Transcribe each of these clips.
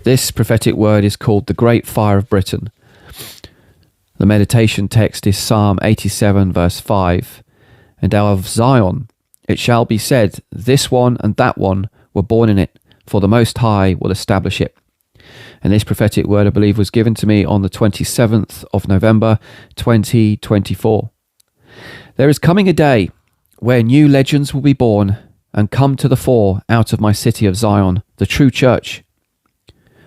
This prophetic word is called the Great Fire of Britain. The meditation text is Psalm 87 verse 5. And of Zion it shall be said, this one and that one were born in it, for the Most High will establish it. And this prophetic word, I believe, was given to me on the 27th of November 2024. There is coming a day where new legends will be born and come to the fore out of my city of Zion, the true church.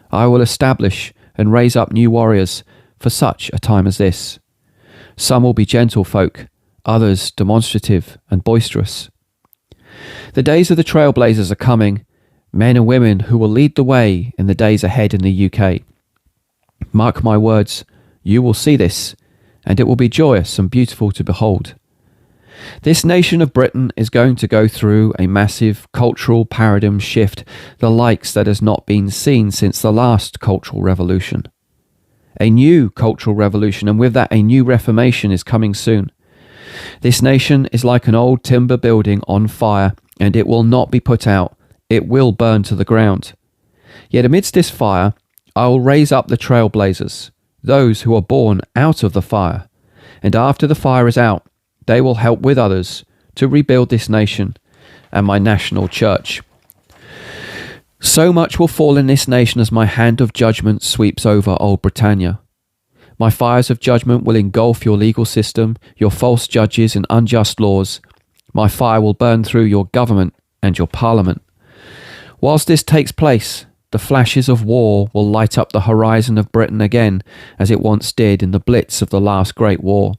I will establish and raise up new warriors for such a time as this. Some will be gentle folk, others demonstrative and boisterous. The days of the trailblazers are coming, men and women who will lead the way in the days ahead in the UK. Mark my words, you will see this, and it will be joyous and beautiful to behold. This nation of Britain is going to go through a massive cultural paradigm shift, the likes that has not been seen since the last cultural revolution. A new cultural revolution, and with that a new reformation, is coming soon. This nation is like an old timber building on fire, and it will not be put out. It will burn to the ground. Yet amidst this fire, I will raise up the trailblazers, those who are born out of the fire. And after the fire is out, they will help with others to rebuild this nation and my national church. So much will fall in this nation as my hand of judgment sweeps over old Britannia. My fires of judgment will engulf your legal system, your false judges and unjust laws. My fire will burn through your government and your parliament. Whilst this takes place, the flashes of war will light up the horizon of Britain again, as it once did in the blitz of the last great war.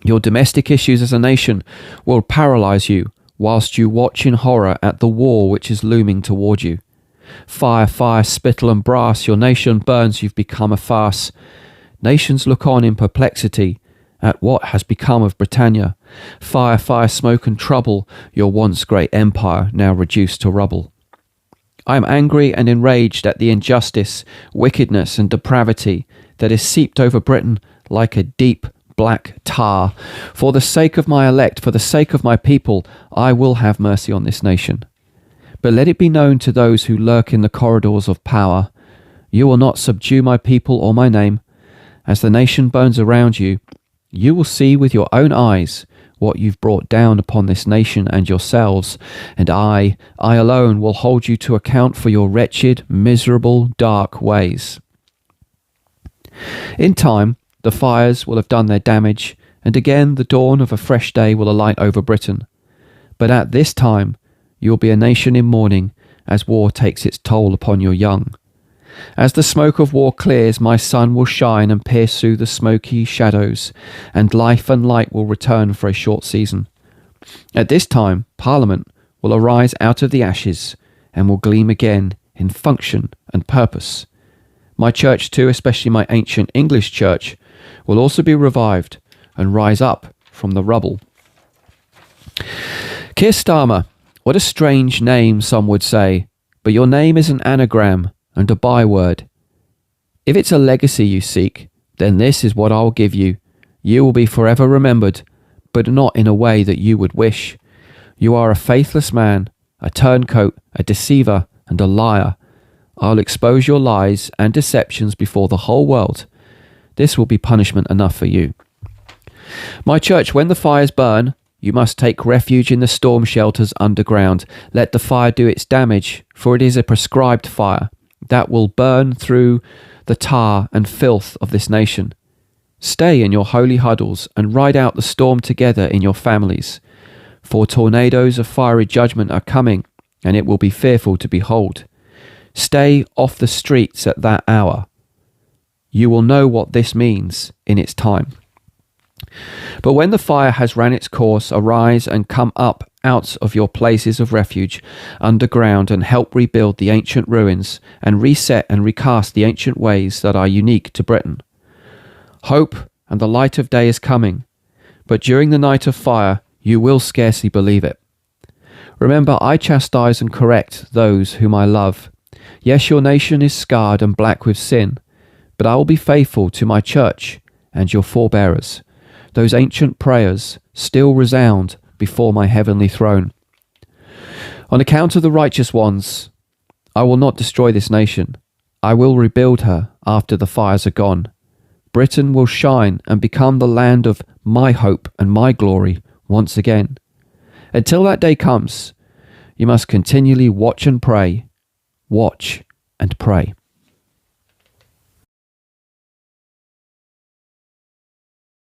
Your domestic issues as a nation will paralyse you whilst you watch in horror at the war which is looming toward you. Fire, fire, spittle and brass, your nation burns, you've become a farce. Nations look on in perplexity at what has become of Britannia. Fire, fire, smoke and trouble, your once great empire now reduced to rubble. I am angry and enraged at the injustice, wickedness and depravity that is seeped over Britain like a deep black tar. For the sake of my elect, for the sake of my people, I will have mercy on this nation. But let it be known to those who lurk in the corridors of power, you will not subdue my people or my name. As the nation burns around you, you will see with your own eyes what you've brought down upon this nation and yourselves, and I alone will hold you to account for your wretched, miserable, dark ways. In time, the fires will have done their damage, and again the dawn of a fresh day will alight over Britain. But at this time, you will be a nation in mourning, as war takes its toll upon your young. As the smoke of war clears, my sun will shine and pierce through the smoky shadows, and life and light will return for a short season. At this time, Parliament will arise out of the ashes, and will gleam again in function and purpose. My church too, especially my ancient English church, will also be revived and rise up from the rubble. Keir Starmer, what a strange name, some would say, but your name is an anagram and a byword. If it's a legacy you seek, then this is what I'll give you. You will be forever remembered, but not in a way that you would wish. You are a faithless man, a turncoat, a deceiver, and a liar. I'll expose your lies and deceptions before the whole world. This will be punishment enough for you. My church, when the fires burn, you must take refuge in the storm shelters underground. Let the fire do its damage, for it is a prescribed fire that will burn through the tar and filth of this nation. Stay in your holy huddles and ride out the storm together in your families. For tornadoes of fiery judgment are coming, and it will be fearful to behold. Stay off the streets at that hour. You will know what this means in its time. But when the fire has ran its course, arise and come up out of your places of refuge underground and help rebuild the ancient ruins and reset and recast the ancient ways that are unique to Britain. Hope and the light of day is coming, but during the night of fire you will scarcely believe it. Remember, I chastise and correct those whom I love. Yes, your nation is scarred and black with sin, but I will be faithful to my church and your forebearers. Those ancient prayers still resound before my heavenly throne. On account of the righteous ones, I will not destroy this nation, I will rebuild her after the fires are gone. Britain will shine and become the land of my hope and my glory once again. Until that day comes, you must continually watch and pray. Watch and pray.